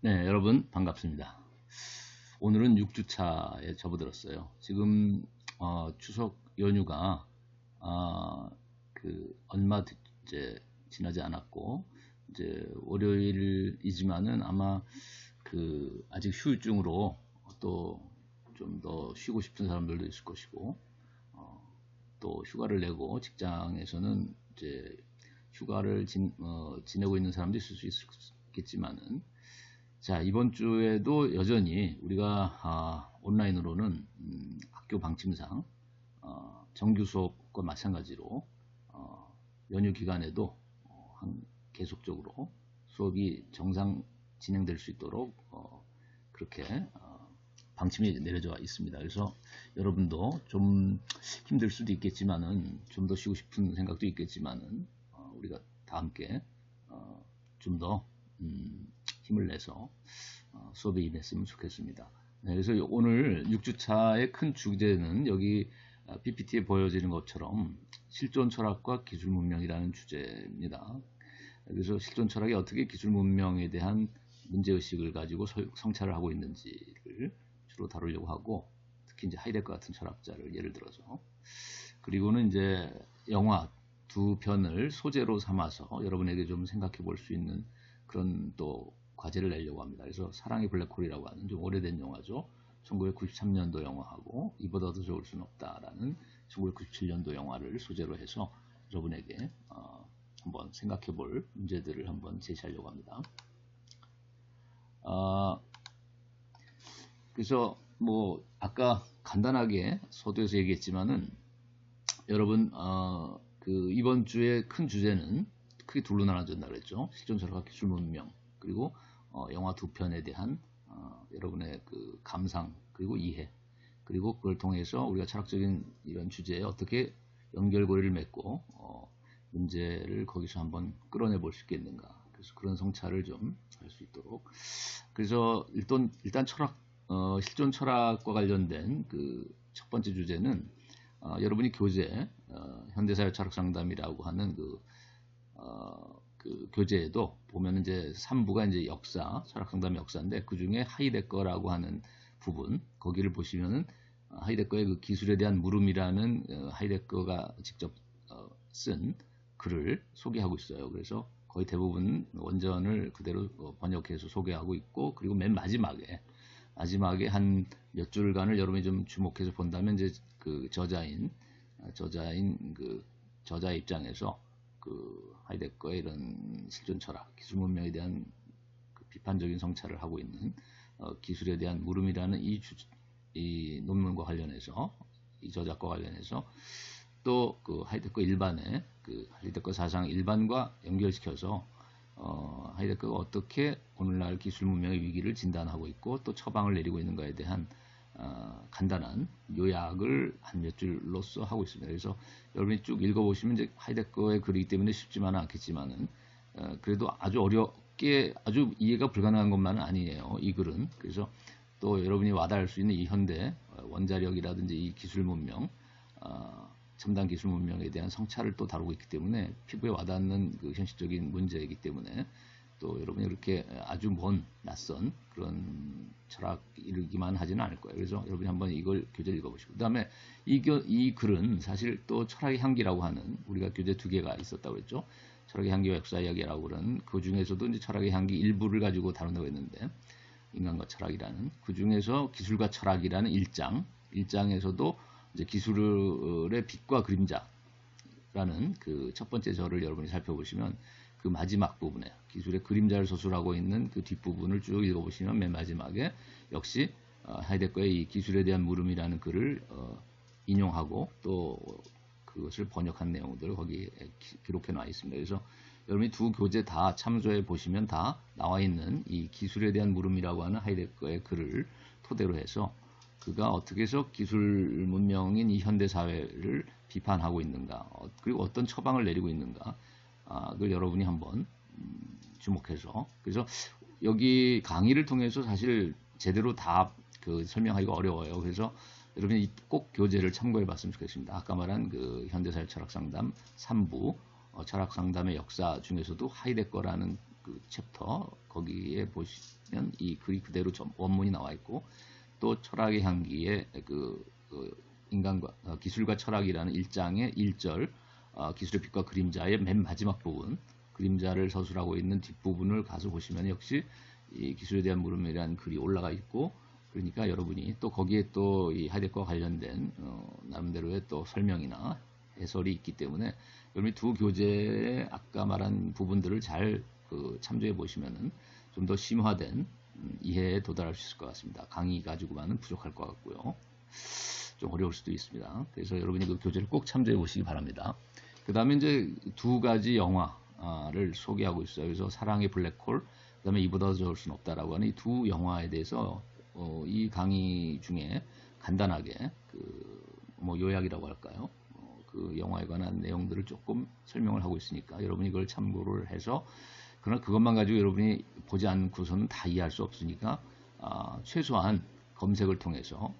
네, 여러분 반갑습니다. 오늘은 6주차에 접어들었어요. 지금 추석 연휴가 얼마 이제 지나지 않았고 이제 월요일이지만은 아마 아직 휴일중으로 또 좀 더 쉬고 싶은 사람들도 있을 것이고 또 휴가를 내고 직장에서는 이제 휴가를 지내고 있는 사람도 있을 수 있겠지만은 자, 이번 주에도 여전히 우리가 온라인으로는 학교 방침상 정규 수업과 마찬가지로 연휴 기간에도 계속적으로 수업이 정상 진행될 수 있도록 그렇게 방침이 내려져 있습니다. 그래서 여러분도 좀 힘들 수도 있겠지만은 좀 더 쉬고 싶은 생각도 있겠지만은 우리가 다 함께 좀 더 힘을 내서 수업에 임했으면 좋겠습니다. 네, 그래서 오늘 6주차의 큰 주제는 여기 PPT에 보여지는 것처럼 실존 철학과 기술 문명이라는 주제입니다. 그래서 실존 철학이 어떻게 기술 문명에 대한 문제의식을 가지고 성찰을 하고 있는지를 주로 다루려고 하고, 특히 이제 하이데거 같은 철학자를 예를 들어서, 그리고는 이제 영화 두 편을 소재로 삼아서 여러분에게 좀 생각해 볼 수 있는 그런 또 과제를 내려고 합니다. 그래서 사랑의 블랙홀이라고 하는 좀 오래된 영화죠. 1993년도 영화하고 이보다 더 좋을 수는 없다라는 1997년도 영화를 소재로 해서 여러분에게 한번 생각해 볼 문제들을 한번 제시하려고 합니다. 그래서 뭐 아까 간단하게 서두에서 얘기했지만은 여러분 이번 주의 큰 주제는 크게 둘로 나눠진다 그랬죠. 실존 철학과 기술 문명, 그리고 영화 두 편에 대한 여러분의 그 감상 그리고 이해, 그리고 그걸 통해서 우리가 철학적인 이런 주제에 어떻게 연결고리를 맺고 문제를 거기서 한번 끌어내 볼 수 있겠는가. 그래서 그런 성찰을 좀 할 수 있도록. 그래서 일단 실존 철학과 관련된 그 첫 번째 주제는 여러분이 교재 현대사회 철학 상담이라고 하는 그 교재에도 보면 이제 3부가 이제 역사, 철학 상담의 역사인데 그 중에 하이데거라고 하는 부분, 거기를 보시면은 하이데거의 그 기술에 대한 물음이라는 하이데거가 직접 쓴 글을 소개하고 있어요. 그래서 거의 대부분 원전을 그대로 번역해서 소개하고 있고, 그리고 맨 마지막에 한 몇 줄간을 여러분이 좀 주목해서 본다면 이제 그 저자의 입장에서 그 하이데거의 이런 실존 철학, 기술 문명에 대한 그 비판적인 성찰을 하고 있는 기술에 대한 물음이라는 이 논문과 관련해서, 이 저작과 관련해서 또 그 하이데거 일반의 그 하이데거 사상 일반과 연결시켜서 하이데거가 어떻게 오늘날 기술 문명의 위기를 진단하고 있고 또 처방을 내리고 있는가에 대한 간단한 요약을 한 몇 줄로써 하고 있습니다. 그래서 여러분이 쭉 읽어보시면 이제 하이데거의 글이기 때문에 쉽지만은 않겠지만은 그래도 아주 어렵게 아주 이해가 불가능한 것만은 아니에요. 이 글은. 그래서 또 여러분이 와닿을 수 있는 이 현대 원자력이라든지 이 기술 문명, 첨단 기술 문명에 대한 성찰을 또 다루고 있기 때문에 피부에 와닿는 그 현실적인 문제이기 때문에 또 여러분이 그렇게 아주 먼 낯선 그런 철학이기만 하지는 않을 거예요. 그래서 여러분이 한번 이걸 교재를 읽어보시고, 그 다음에 이 글은 사실 또 철학의 향기라고 하는, 우리가 교재 두 개가 있었다고 했죠. 철학의 향기와 역사 이야기라고 그러는, 그 중에서도 이제 철학의 향기 일부를 가지고 다룬다고 했는데, 인간과 철학이라는, 그 중에서 기술과 철학이라는 1장에서도 이제 기술의 빛과 그림자라는 그 첫 번째 절을 여러분이 살펴보시면 그 마지막 부분에 기술의 그림자를 서술하고 있는 그 뒷부분을 쭉 읽어보시면 맨 마지막에 역시 하이데거의 이 기술에 대한 물음이라는 글을 인용하고 또 그것을 번역한 내용들을 거기에 기록해 놔 있습니다. 그래서 여러분이 두 교재 다 참조해 보시면 다 나와 있는 이 기술에 대한 물음이라고 하는 하이데거의 글을 토대로 해서 그가 어떻게 해서 기술 문명인 이 현대 사회를 비판하고 있는가, 그리고 어떤 처방을 내리고 있는가, 그걸 여러분이 한번 주목해서, 그래서 여기 강의를 통해서 사실 제대로 다 그 설명하기가 어려워요. 그래서 여러분이 꼭 교재를 참고해 봤으면 좋겠습니다. 아까 말한 그 현대사회 철학 상담 3부 철학 상담의 역사 중에서도 하이데거라는 그 챕터 거기에 보시면 이 글이 그대로 원문이 나와 있고 또 철학의 향기에 인간과 기술과 철학이라는 1장의 1절 기술의 빛과 그림자의 맨 마지막 부분 그림자를 서술하고 있는 뒷부분을 가서 보시면 역시 이 기술에 대한 물음이라는 글이 올라가 있고 그러니까 여러분이 또 거기에 또 이 하이데거와 관련된 나름대로의 또 설명이나 해설이 있기 때문에 여러분이 두 교재의 아까 말한 부분들을 잘 참조해 보시면은 좀 더 심화된 이해에 도달할 수 있을 것 같습니다. 강의 가지고만은 부족할 것 같고요. 좀 어려울 수도 있습니다. 그래서 여러분이 그 교재를 꼭 참조해 보시기 바랍니다. 그 다음에 이제 두 가지 영화를 소개하고 있어요. 그래서 사랑의 블랙홀, 그 다음에 이보다 더 좋을 수는 없다라고 하는 이 두 영화에 대해서 이 강의 중에 간단하게 뭐 요약이라고 할까요? 그 영화에 관한 내용들을 조금 설명을 하고 있으니까 여러분이 그걸 참고를 해서 그러나 그것만 가지고 여러분이 보지 않고서는 다 이해할 수 없으니까 최소한 검색을 통해서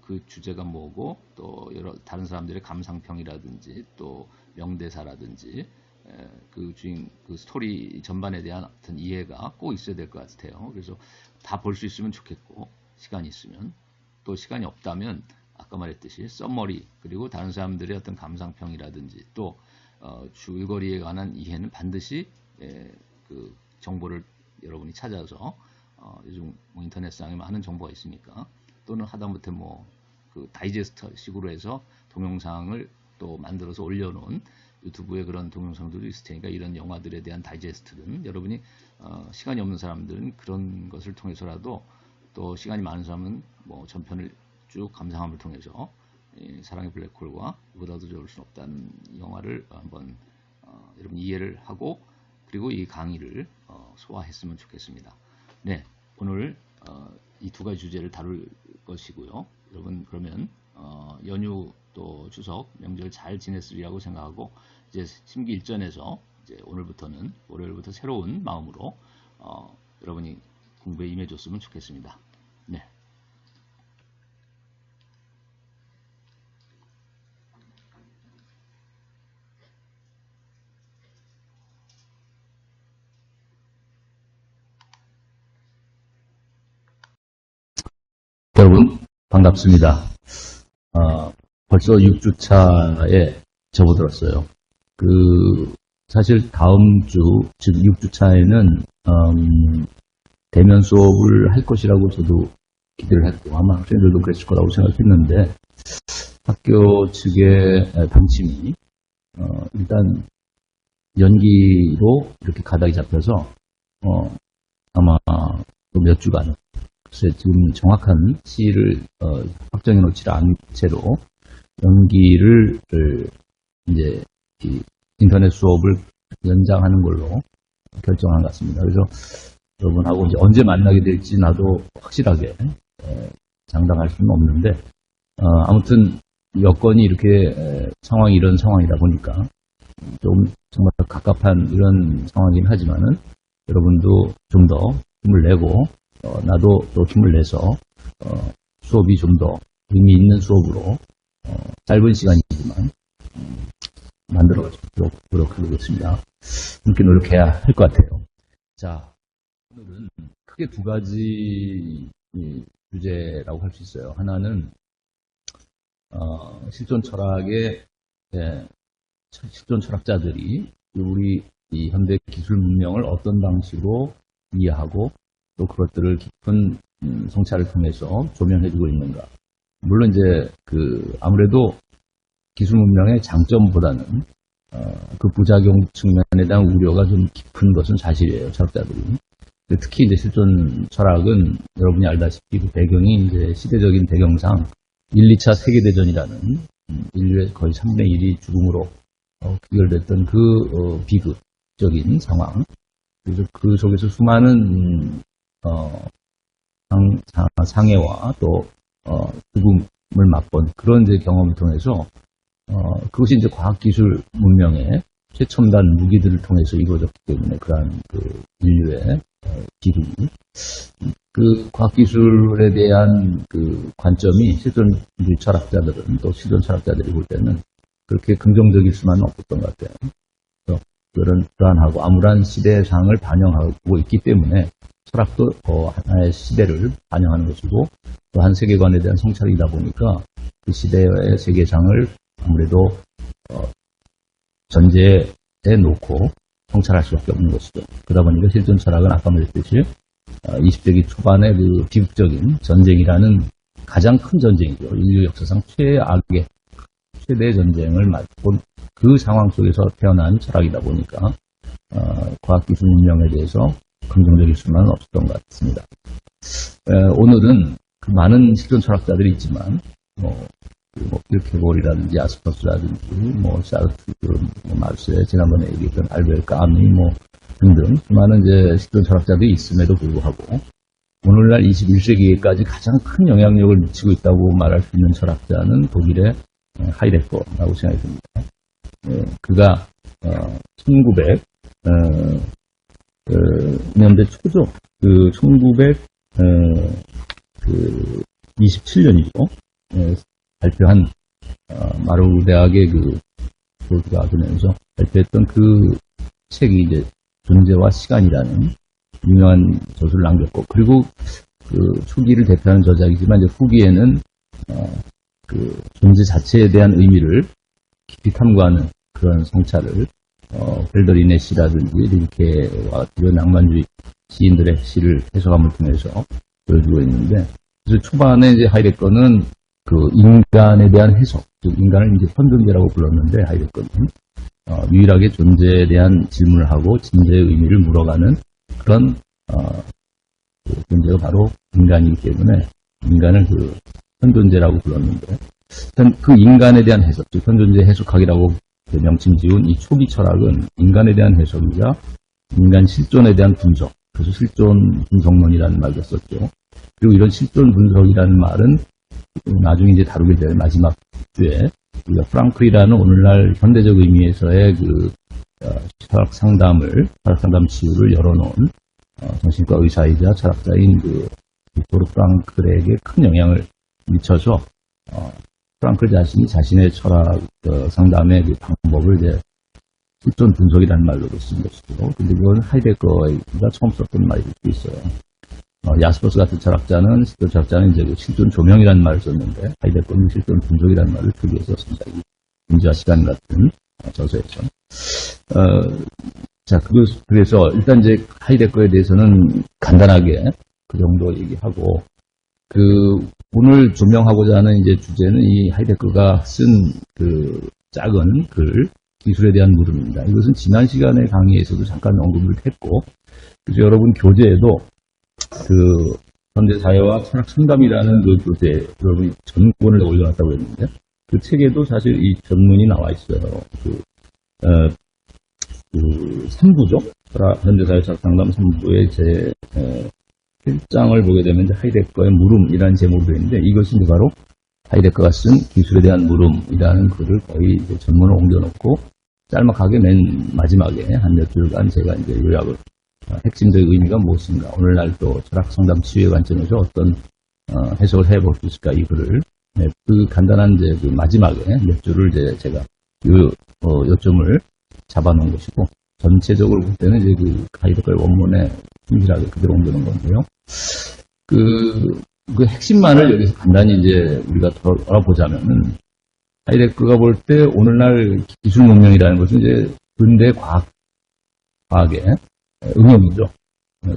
그 주제가 뭐고 또 여러 다른 사람들의 감상평이라든지 또 명대사라든지 그 스토리 전반에 대한 어떤 이해가 꼭 있어야 될 것 같아요. 그래서 다 볼 수 있으면 좋겠고 시간이 있으면 또 시간이 없다면 아까 말했듯이 썸머리 그리고 다른 사람들의 어떤 감상평이라든지 또 줄거리에 관한 이해는 반드시 그 정보를 여러분이 찾아서 요즘 뭐 인터넷상에 많은 정보가 있으니까 또는 하다못해 뭐 그 다이제스트 식으로 해서 동영상을 또 만들어서 올려놓은 유튜브에 그런 동영상들도 있을 테니까 이런 영화들에 대한 다이제스트는 여러분이 시간이 없는 사람들은 그런 것을 통해서라도 또 시간이 많은 사람은 뭐 전편을 쭉 감상함을 통해서 사랑의 블랙홀과 이보다도 좋을 수 없다는 영화를 한번 여러분 이해를 하고 그리고 이 강의를 소화했으면 좋겠습니다. 네, 오늘 이 두 가지 주제를 다룰 것이고요. 여러분 그러면 연휴 또 추석 명절 잘 지냈으리라고 생각하고 이제 심기일전에서 이제 오늘부터는 월요일부터 새로운 마음으로 여러분이 공부에 임해줬으면 좋겠습니다. 네. 여러분 반갑습니다. 벌써 6주차에 접어들었어요. 사실 다음 주, 즉 6주차에는 대면 수업을 할 것이라고 저도 기대를 했고 아마 학생들도 그랬을 거라고 생각했는데 학교 측의 방침이 일단 연기로 이렇게 가닥이 잡혀서 아마 또 몇 주간 글쎄 지금 정확한 시를 확정해 놓지 않은 채로 연기를 이제 인터넷 수업을 연장하는 걸로 결정한 것 같습니다. 그래서 여러분하고 이제 언제 만나게 될지 나도 확실하게 장담할 수는 없는데 아무튼 여건이 이렇게 상황이 이런 상황이다 보니까 좀 정말 갑갑한 이런 상황이긴 하지만은 여러분도 좀 더 힘을 내고 나도 또 힘을 내서 수업이 좀 더 의미 있는 수업으로 짧은 시간이지만 만들어가도록 노력하겠습니다. 함께 노력해야 할 것 같아요. 자, 오늘은 크게 두 가지 주제라고 할 수 있어요. 하나는 실존 철학의 실존 철학자들이 우리 이 현대 기술 문명을 어떤 방식으로 이해하고 또 그것들을 깊은 성찰을 통해서 조명해주고 있는가. 물론 이제 아무래도 기술 문명의 장점보다는 그 부작용 측면에 대한 우려가 좀 깊은 것은 사실이에요. 철학자들이. 특히 이제 실존 철학은 여러분이 알다시피 그 배경이 이제 시대적인 배경상 1, 2차 세계대전이라는 인류의 거의 3분의 1이 죽음으로 귀결됐던 그 비극적인 상황. 그래서 그 속에서 수많은 상해와 또 죽음을 맛본 그런 이제 경험을 통해서 그것이 이제 과학기술 문명의 최첨단 무기들을 통해서 이루어졌기 때문에 그러한 인류의 기름이 그 과학기술에 대한 관점이 실존 철학자들은 또 실존 철학자들이 볼 때는 그렇게 긍정적일 수만은 없었던 것 같아요. 그래서 그런 불안하고 암울한 시대상을 반영하고 있기 때문에 철학도 하나의 시대를 반영하는 것이고 또 한 세계관에 대한 성찰이다 보니까 그 시대의 세계상을 아무래도 전제에 놓고 성찰할 수밖에 없는 것이죠. 그러다 보니까 실존 철학은 아까 말했듯이 20세기 초반의 그 비극적인 전쟁이라는 가장 큰 전쟁이죠. 인류 역사상 최악의 최대 전쟁을 맞고 그 상황 속에서 태어난 철학이다 보니까 과학기술 문명에 대해서 긍정적일 수는 없었던 것 같습니다. 오늘은 그 많은 실존 철학자들이 있지만 킬케골이라든지 아스퍼스라든지 사르트, 마르세, 지난번에 얘기했던 알베르 까미 등등 많은 이제 실존 철학자들이 있음에도 불구하고 오늘날 21세기까지 가장 큰 영향력을 미치고 있다고 말할 수 있는 철학자는 독일의 하이데거라고 생각이 듭니다. 그가 1900년대 초죠. 그 1927년이죠. 발표한 마르부 대학의 그 교수가 하면서 발표했던 그 책이 이제 존재와 시간이라는 유명한 저술을 남겼고, 그리고 그 초기를 대표하는 저작이지만 이제 후기에는 그 존재 자체에 대한 의미를 깊이 탐구하는 그런 성찰을 펠더린의 시라든지 릴케와 같은 낭만주의 시인들의 시를 해석함을 통해서 보여주고 있는데, 그래서 초반에 이제 하이데거는 그 인간에 대한 해석, 즉 인간을 이제 현존제라고 불렀는데 하이데거는 유일하게 존재에 대한 질문을 하고 진재의 의미를 물어가는 그런 존재가 바로 인간이기 때문에 인간을 그 현존제라고 불렀는데, 일단 그 인간에 대한 해석, 즉 현존제 해석학이라고 명칭 지은 이 초기 철학은 인간에 대한 해석이자 인간 실존에 대한 분석, 그래서 실존 분석론이라는 말도 썼죠. 그리고 이런 실존 분석이라는 말은 나중에 이제 다루게 될 마지막 주에 우리가 프랑클이라는 오늘날 현대적 의미에서의 그 철학 상담 치유를 열어놓은 정신과 의사이자 철학자인 그 빅토르 프랑클에게 큰 영향을 미쳐서 프랑클 자신이 자신의 철학 상담의 그 방법을 이제 실존 분석이라는 말로도 쓴 것이고, 근데 그건 하이데거가 처음 썼던 말일 수도 있어요. 야스퍼스 같은 철학자는 이제 그 실존 조명이라는 말을 썼는데, 하이데거는 실존 분석이라는 말을 표기해 썼습니다. 인지와 시간 같은 저서에서. 자, 그래서 일단 이제 하이데거에 대해서는 간단하게 그 정도 얘기하고, 오늘 조명하고자 하는 이제 주제는 이 하이데거가 쓴 그 작은 글, 기술에 대한 물음입니다. 이것은 지난 시간의 강의에서도 잠깐 언급을 했고, 그래서 여러분 교재에도 그 현대사회와 철학 상담이라는 그 교재, 여러분이 전문을 올려놨다고 했는데, 그 책에도 사실 이 전문이 나와 있어요. 그 3부죠. 현대사회 철학 상담 3부의 제 1장을 보게 되면 이제 하이데거의 물음이라는 제목으로 되어 있는데, 이것이 이제 바로 하이데거가 쓴 기술에 대한 물음이라는 글을 거의 이제 전문을 옮겨놓고 짤막하게 맨 마지막에 한 몇 줄간 제가 이제 요약을 핵심적인 의미가 무엇인가, 오늘날 또 철학 상담 치유의 관점에서 어떤 해석을 해볼 수 있을까, 이 글을 그 간단한 이제 그 마지막에 몇 줄을 이제 제가 요점을 잡아놓은 것이고, 전체적으로 볼 때는 이제 그 하이데거의 원문에 충실하게 그대로 옮겨놓은 건데요. 그 핵심만을 여기서 간단히 이제 우리가 알아보자면은, 하이데거가 볼 때 오늘날 기술 문명이라는 것은 이제 근대 과학의 응용이죠.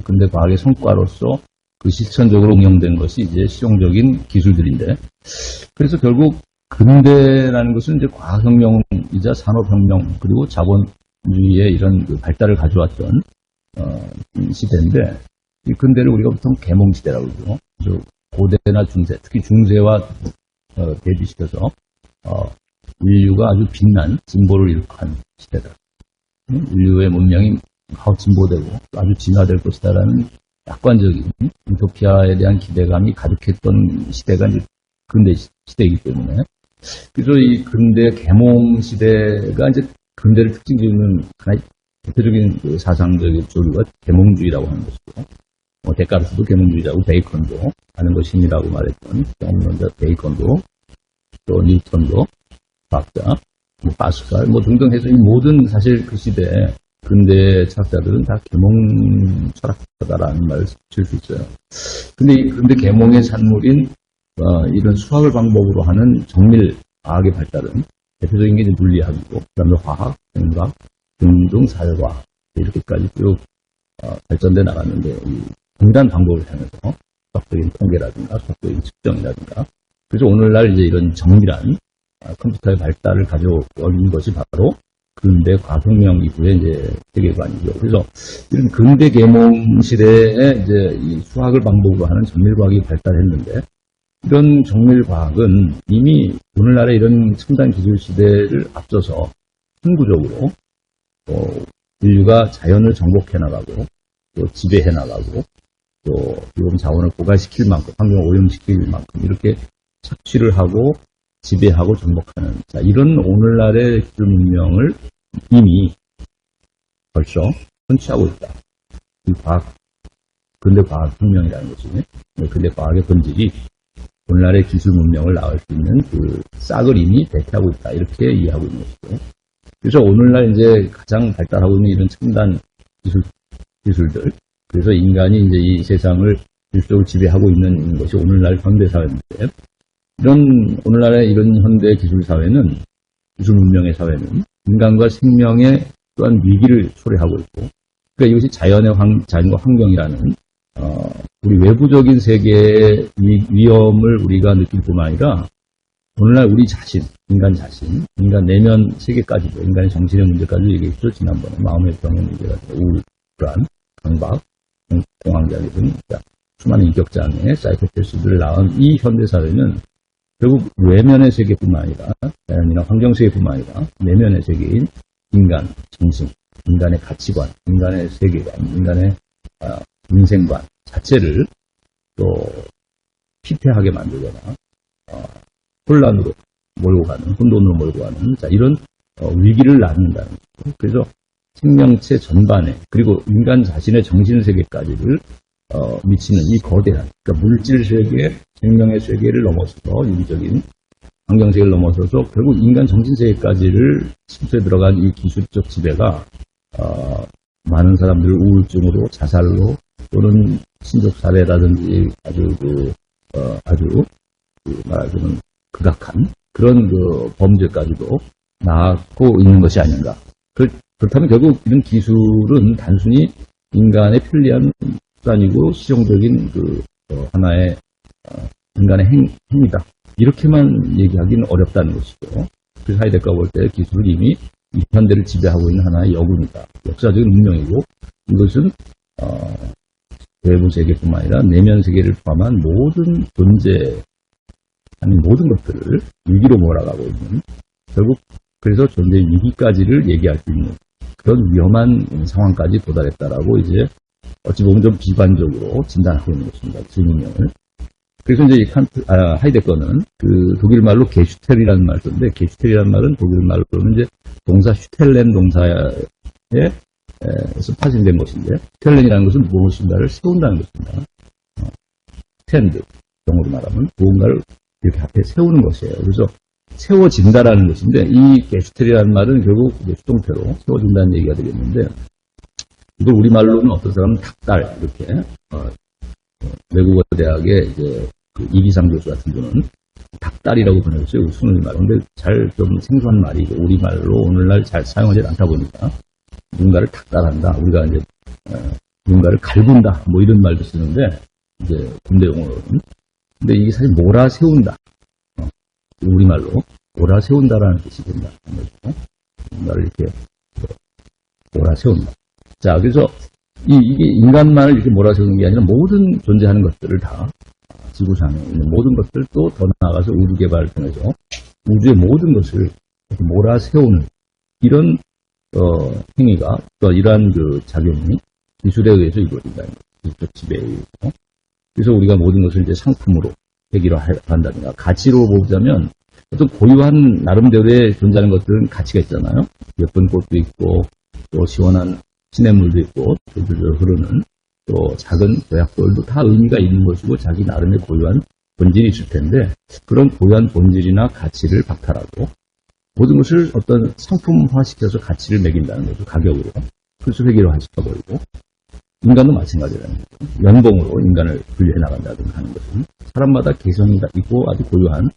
근대 과학의 성과로서 그 실천적으로 응용된 것이 이제 실용적인 기술들인데, 그래서 결국 근대라는 것은 이제 과학혁명이자 산업혁명 그리고 자본주의의 이런 그 발달을 가져왔던 시대인데, 이 근대를 우리가 보통 계몽시대라고 그러죠. 고대나 중세, 특히 중세와 대비시켜서 인류가 아주 빛난 진보를 일으킨 시대다. 인류의 문명이 진보되고 아주 진화될 것이다라는 낙관적인 유토피아에 대한 기대감이 가득했던 시대가 이제 근대 시대이기 때문에, 그래서 이 근대 계몽 시대가 이제 근대를 특징 짓는 하나의 대표적인 그 사상적인 쪽이 계몽주의라고 하는 것이고, 데카르트도 계몽주의자고 베이컨도 하는 것이 힘이라고 말했던 경험론자 베이컨도, 또 뉴턴도 과학자, 파스칼 등등 해서 이 모든 사실 그 시대에 근대 철학자들은 다 계몽 철학자다라는 말을 칠 수 있어요. 근데 이 근대 계몽의 산물인 이런 수학을 방법으로 하는 정밀 과학의 발달은 대표적인 게 이제 물리학이고, 그다음에 화학, 생물학, 등등 사회과학 이렇게까지 쭉 발전돼 나갔는데, 이 공단 방법을 향해서 수학적인 통계라든가 수학적인 측정이라든가, 그래서 오늘날 이제 이런 정밀한 컴퓨터의 발달을 가져온 것이 바로 근대 과학혁명 이후의 이제 세계관이죠. 그래서 이런 근대 계몽 시대에 이제 이 수학을 방법으로 하는 정밀과학이 발달했는데, 이런 정밀과학은 이미 오늘날의 이런 첨단 기술 시대를 앞서서 항구적으로 인류가 자연을 정복해 나가고 또 지배해 나가고 또 비용 자원을 고갈시킬 만큼, 환경을 오염시킬 만큼 이렇게 착취를 하고 지배하고 정복하는, 자, 이런 오늘날의 기술 문명을 이미 벌써 선취하고 있다. 이 근대 과학혁명이라는 것이, 근대 과학의 본질이 오늘날의 기술 문명을 낳을 수 있는 그 싹을 이미 대체하고 있다. 이렇게 이해하고 있는 것이고. 그래서 오늘날 이제 가장 발달하고 있는 이런 첨단 기술들. 그래서 인간이 이제 이 세상을 기술적으로 지배하고 있는 것이 오늘날 현대사회인데, 오늘날의 이런 현대 기술사회는, 기술 문명의 사회는 인간과 생명의 또한 위기를 초래하고 있고, 그러니까 이것이 자연과 환경이라는, 우리 외부적인 세계의 위험을 우리가 느낄 뿐만 아니라, 오늘날 우리 자신, 인간 자신, 인간 내면 세계까지도, 인간의 정신의 문제까지 얘기했죠. 지난번에 마음의 병의 문제가 우울, 불안, 강박, 공황장애 등 수많은 인격장애, 사이코패스들을 낳은 이 현대사회는 결국 외면의 세계뿐만 아니라, 자연이나 환경 세계뿐만 아니라 내면의 세계인 인간, 정신, 인간의 가치관, 인간의 세계관, 인간의 인생관 자체를 또 피폐하게 만들거나 혼란으로 몰고 가는, 혼돈으로 몰고 가는, 자, 이런 위기를 낳는다는 거죠. 그래서 생명체 전반에, 그리고 인간 자신의 정신세계까지를 미치는 이 거대한, 그러니까 물질세계, 생명의 세계를 넘어서서 유기적인 환경세계를 넘어서서 결국 인간 정신세계까지를 침투해 들어간 이 기술적 지배가 많은 사람들을 우울증으로, 자살로, 또는 신족살해라든지 아주 말하자면 극악한 그런 범죄까지도 낳고 있는 것이 아닌가. 그렇다면 결국 이런 기술은 단순히 인간의 편리한 수단이고 실용적인 하나의 인간의 행위다. 이렇게만 얘기하기는 어렵다는 것이죠. 그래서 하이데거가 볼 때 기술은 이미 이 현대를 지배하고 있는 하나의 여군이다. 역사적인 운명이고, 이것은 외부 세계뿐만 아니라 내면 세계를 포함한 모든 아니 모든 것들을 위기로 몰아가고 있는, 결국 그래서 존재의 위기까지를 얘기할 수 있는 그런 위험한 상황까지 도달했다라고 이제 어찌 보면 좀 비관적으로 진단하고 있는 것입니다. 기술문명을. 그래서 이제 하이데거는 독일 말로 게슈텔이라는 말을 쓰는데, 게슈텔이라는 말은 독일 말로는 이제 동사 슈텔렌 동사에 파생된 것인데, 슈텔렌이라는 것은 무엇인가를 세운다는 것입니다. 스탠드, 영어로 말하면 무언가를 이렇게 앞에 세우는 것이에요. 그래서 세워진다라는 것인데, 이 게슈텔이라는 말은 결국 수동태로 세워진다는 얘기가 되겠는데, 이걸 우리말로는 어떤 사람은 닭달, 이렇게, 외국어 대학의 이제 이기상 교수 같은 분은 닭달이라고 보내줬어요. 순우리 말. 근데 잘 좀 생소한 말이고, 우리말로 오늘날 잘 사용하지 않다 보니까, 누군가를 닭달한다. 우리가 이제, 누군가를 갈군다. 뭐 이런 말도 쓰는데, 이제 군대 용어로는. 근데 이게 사실 몰아세운다. 우리말로 몰아세운다라는 뜻이 된다. 뭔가를 이렇게 몰아세운다. 자, 그래서 이게 인간만을 이렇게 몰아세우는 게 아니라 모든 존재하는 것들을 다, 지구상에 있는 모든 것들, 또 더 나아가서 우주 개발을 통해서 우주의 모든 것을 이렇게 몰아세우는 이런 행위가, 또 이러한 작용이 기술에 의해서 이루어진다는 거죠. 기술적 지배에 의해서. 그래서 우리가 모든 것을 이제 상품으로 대기한다든가, 가치로 보자면 어떤 고유한 나름대로의 존재하는 것들은 가치가 있잖아요. 예쁜 꽃도 있고, 또 시원한 시냇물도 있고, 졸졸 흐르는, 또 작은 도약돌도 다 의미가 있는 것이고, 자기 나름의 고유한 본질이 있을 텐데, 그런 고유한 본질이나 가치를 박탈하고 모든 것을 어떤 상품화시켜서 가치를 매긴다는 거죠. 가격으로. 필수 회계로 하시켜버리고, 인간도 마찬가지라는 거죠. 연봉으로 인간을 분류해 나간다든가 하는 것은 사람마다 개성이 있고 아주 고유한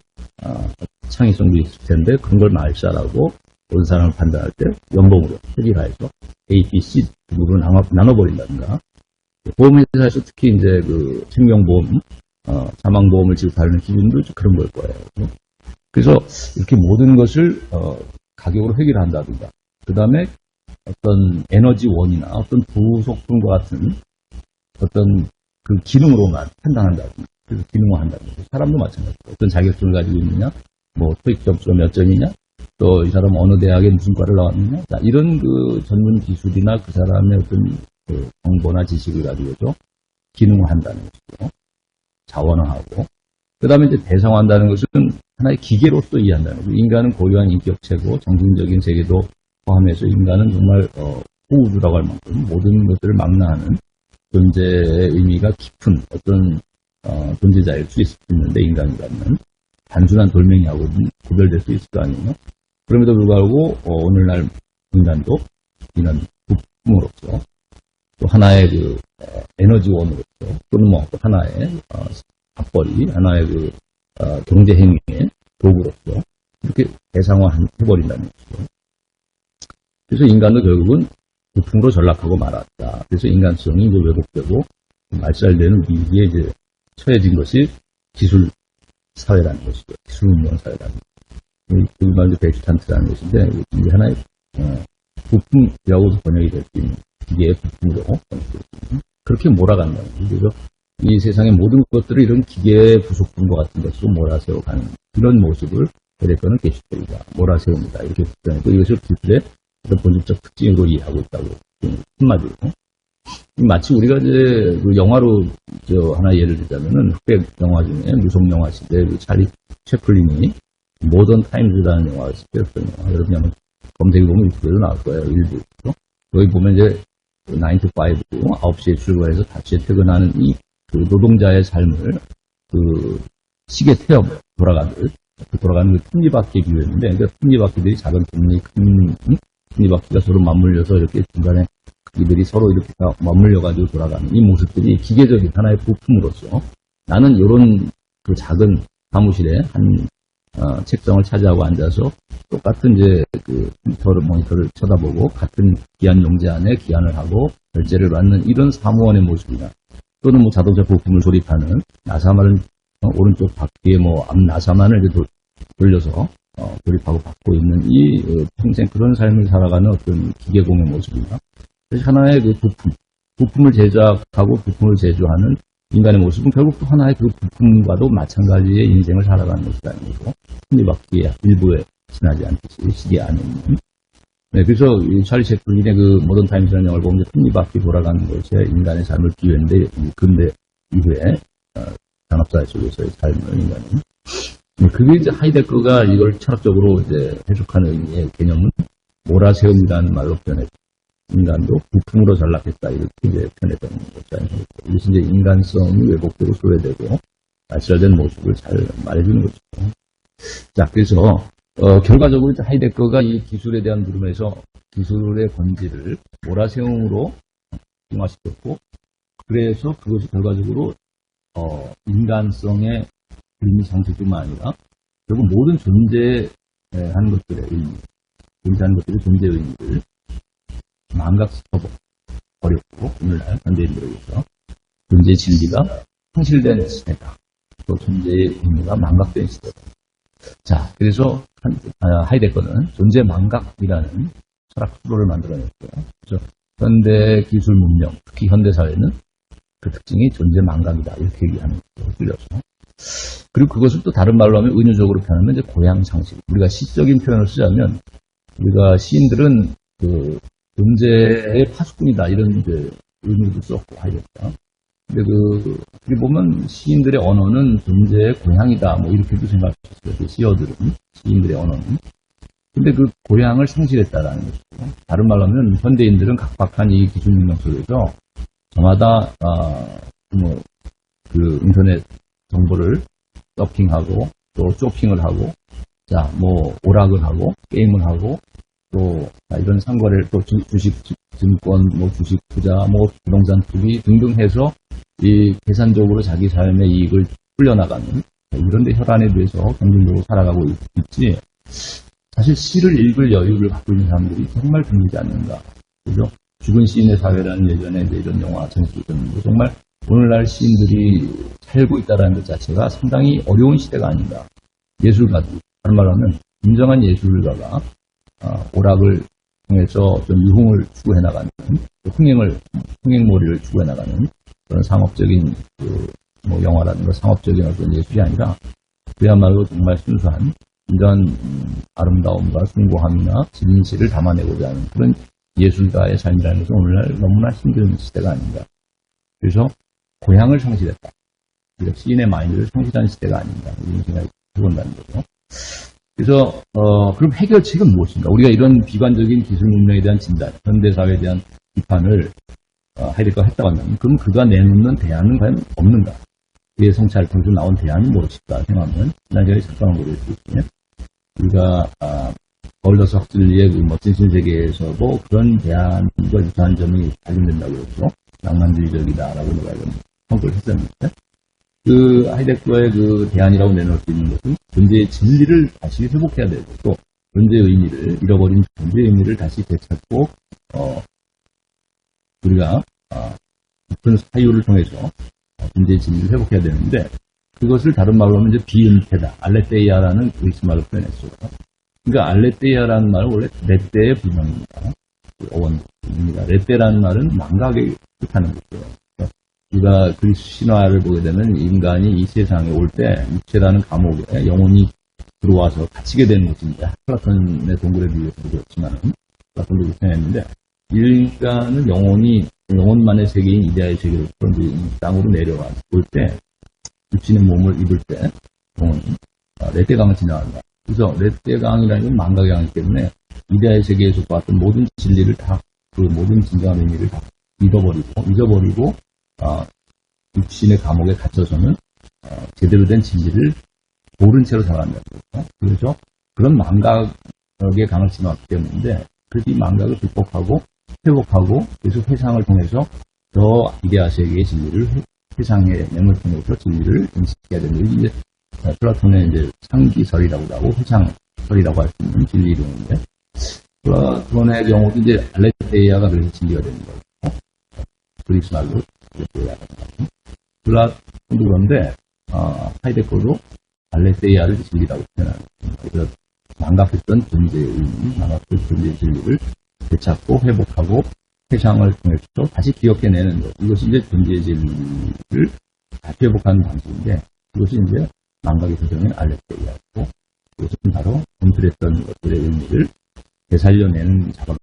창의성도 있을 텐데, 그런 걸 말살하고 온 사람을 판단할 때 연봉으로 회계화해서 A, B, C 부분으로 나눠버린다든가, 보험회사에서 특히 이제 그 생명보험, 사망보험을 지급하는 기준도 그런 걸 거예요. 그래서 이렇게 모든 것을 가격으로 회계를 한다든가, 그 다음에 어떤 에너지원이나 어떤 부속품과 같은 어떤 그 기능으로만 판단한다든가, 그래서 기능화한다든가, 사람도 마찬가지고 어떤 자격증을 가지고 있느냐, 뭐 토익 점수가 몇 점이냐, 또 이 사람 어느 대학에 무슨 과를 나왔느냐, 자, 이런 그 전문 기술이나 그 사람의 어떤 그 정보나 지식을 가지고서 기능화한다는 것이죠. 자원화하고, 그 다음에 이제 대상화한다는 것은 하나의 기계로서 이해한다는 거죠. 인간은 고유한 인격체고 정신적인 세계도 포함해서 인간은 정말 호우주라고 할 만큼 모든 것들을 망라하는 존재의 의미가 깊은 어떤 존재자일 수 있는데, 인간이라면 단순한 돌멩이하고는 구별될 수 있을 거 아니에요. 그럼에도 불구하고 오늘날 인간도 이런 부품으로서 또 하나의 그 에너지원으로서, 또는 뭐 하나의 밥벌이, 하나의 그 경제 행위의 도구로서 이렇게 대상화해버린다는 거죠. 그래서 인간도 결국은 부품으로 전락하고 말았다. 그래서 인간성이 이제 왜곡되고 말살되는 위기에 이제 처해진 것이 기술 사회라는 것이죠. 기술 운영 사회라는 것이죠. 그 말도 베지탄트라는 것인데, 이게 하나의 부품이라고도 번역이 될 수 있는 기계의 부품으로 그렇게 몰아간다는 거죠. 그래서 이 세상의 모든 것들을 이런 기계의 부속품과 같은 것으로 몰아세워가는 이런 모습을 베데커는 게슈텔이다, 몰아세웁니다. 이렇게 표현했고, 이것을 기술의 어떤 본질적 특징으로 이해하고 있다고 한마디로. 마치 우리가 이제 그 영화로 하나 예를 들자면은 흑백 영화 중에 무속 영화 시대 그 찰리 채플린이 모던 타임즈라는 영화를 찍었던 영화. 여러분이 한번 검색해 보면 유튜브에도 나올 거예요. 일부. 여기 보면 이제 9 to 5, 9시에 출근해서 5시에 퇴근하는 이 그 노동자의 삶을 그 시계 태엽 돌아가는 그 톱니바퀴에 비유했는데, 그러니까 톱니바퀴들이 작은 톱니바퀴가 서로 맞물려서 이렇게 중간에 이들이 서로 이렇게 다 맞물려가지고 돌아가는 이 모습들이 기계적인 하나의 부품으로서, 나는 이런 그 작은 사무실에 한 책상을 차지하고 앉아서 똑같은 이제 그 모니터를 쳐다보고 같은 기한 용제 안에 기한을 하고 결제를 받는 이런 사무원의 모습이나, 또는 뭐 자동차 부품을 조립하는 나사만을 오른쪽 바퀴에 뭐 앞 나사만을 돌려서 조립하고 받고 있는 이 평생 그런 삶을 살아가는 어떤 기계공의 모습이나, 하나의 그 부품을 제작하고 부품을 제조하는 인간의 모습은 결국 또 하나의 그 부품과도 마찬가지의 인생을 살아가는 것이라는 거고, 톱니바퀴의 일부에 지나지 않듯이 시계 안에 있는. 네, 그래서 이 찰리 채플린의 그 모던 타임즈라는 영화를 보면 톱니바퀴 돌아가는 것에 인간의 삶을 비유했는데, 근대 이후에 산업사회 속에서의 삶을 인간은. 그게 이제 하이데거가 이걸 철학적으로 이제 해석하는 의미의 개념은 몰아세움이라는 말로 표현했죠. 인간도 부품으로 전락했다, 이렇게 이제 표현했던 것이잖아요. 이것이 이제 인간성이 왜곡되고 소외되고 말살된 모습을 잘 말해주는 거죠. 자, 그래서 결과적으로 이제 하이데거가 이 기술에 대한 물음에서 기술의 본질을 몰아세움으로 중화시켰고, 그래서 그것이 결과적으로 인간성의 의미 상실뿐만 아니라 결국 모든 존재하는 것들의 의미, 존재하는 것들의 존재의 의미를 망각시켜버렸고, 오늘날 현대인들에게서 존재의 진리가 상실된 시대다. 또 존재의 의미가 망각된 시대다. 자, 그래서 하이데거는 존재 망각이라는 철학 프로를 만들어냈고요. 그래서 현대 기술 문명, 특히 현대 사회는 그 특징이 존재 망각이다, 이렇게 얘기하는 거죠. 틀려서. 그리고 그것을 또 다른 말로 하면, 은유적으로 표현하면 이제 고향 상실. 우리가 시적인 표현을 쓰자면, 우리가 시인들은 그 존재의 파수꾼이다, 이런 이제 의미도 썼고 하였다. 근데 어떻게 보면 시인들의 언어는 존재의 고향이다, 뭐 이렇게도 생각했어요. 시어들은, 시인들의 언어는. 근데 그 고향을 상실했다라는 것이고, 다른 말로 하면 현대인들은 각박한 이 기술 문명 속에서 저마다 그 인터넷 정보를 서핑하고 또 쇼핑을 하고, 자, 뭐 오락을 하고 게임을 하고 또 이런 상거래를 또 주식 증권, 뭐 주식 투자, 뭐 부동산 투기 등등 해서 이 계산적으로 자기 삶의 이익을 풀려나가는 이런 데 혈안에 대해서 경쟁적으로 살아가고 있지. 사실 시를 읽을 여유를 갖고 있는 사람들이 정말 드물지 않는가. 그죠? 죽은 시인의 사회라는 예전에 이런 영화 전시도 있었는데 정말 오늘날 시인들이 살고 있다는 것 자체가 상당히 어려운 시대가 아닌가. 예술가들, 다른 말로 하면 진정한 예술가가 오락을 통해서 좀 유흥을 추구해 나가는, 흥행몰이를 추구해 나가는 그런 상업적인 뭐 영화라든가 상업적인 어떤 예술이 아니라 그야말로 정말 순수한 진정한 아름다움과 숭고함이나 진실을 담아내고자 하는 그런 예술가의 삶이라는 것은 오늘날 너무나 힘든 시대가 아닌가. 그래서 고향을 상실했다. 시인의 마인드를 상실한 시대가 아닌가. 이런 생각이 해본다는 거죠. 그래서 그럼 해결책은 무엇인가? 우리가 이런 비관적인 기술 문명에 대한 진단, 현대사회에 대한 비판을 하이데거가 했다고 한다면 그럼 그가 내놓는 대안은 과연 없는가? 그의 성찰을 통해서 나온 대안이 무엇일까 생각하면 지난주에 잠깐 보여드렸거든요. 우리가 버울더스 학슬리의 그 멋진 신세계에서도 그런 대안과 유사한 점이 발견된다고 해서 낭만주의적이다라고 내가 이런 평가를 했었는데 그 하이데거의 그 대안이라고 내놓을 수 있는 것은 존재의 진리를 다시 회복해야 되고 또 존재의 의미를 잃어버린 존재의 의미를 다시 되찾고 우리가 깊은 사유를 통해서 존재의 진리를 회복해야 되는데 그것을 다른 말로 하면 이제 비은퇴다. 알레테이아라는 그리스 말로 표현했어요. 그러니까 알레테이아라는 말은 원래 레떼의 불명입니다. 어원입니다. 레떼라는 말은 망각에 뜻하는 거죠. 우리가 그리스 신화를 보게 되면 인간이 이 세상에 올 때 육체라는 감옥에 영혼이 들어와서 갇히게 되는 것인데 플라톤의 동굴에 비해서 그렇지만 플라톤도 그렇게 생각했는데 인간은 영혼만의 세계인 이데아의 세계로부터 이제 땅으로 내려와 올 때 육신의 몸을 입을 때 영혼이 레떼강을 지나간다. 그래서 레떼강이라는 건 망각의 강이기 때문에 이데아의 세계에서 봤던 모든 진리를 다 그 모든 진정한 의미를 다 잊어버리고 육신의 감옥에 갇혀서는 제대로 된 진리를 모른 채로 살아간다는 거죠. 그래서 그런 망각의 강을 지나왔기 때문인데 그래서 이 망각을 극복하고 회복하고 그래서 회상을 통해서 저 이데아 세계의 진리를 회상의 맹을 통해서 진리를 인식해야 되는 게 이제 플라톤의 이제 상기설이라고 하고 회상설이라고 할 수 있는 진리 이론인데 플라톤의 경우도 이제 알레테이아가 그래서 진리가 되는 거죠. 그리스 말로 플라톤도 그런데 하이데거도 알레테이아를 진리라고 표현하는 거예요. 그래서 망각했던 존재의 의미, 망각했던 존재의 진리를 되찾고 회복하고 회상을 통해서 다시 기억해내는 것. 이것이 이제 존재의 진리를 다시 회복하는 방식인데 이것이 이제 망각의 표정인 알레테이아고 이것은 바로 분출했던 것들의 의미를 되살려내는 작업.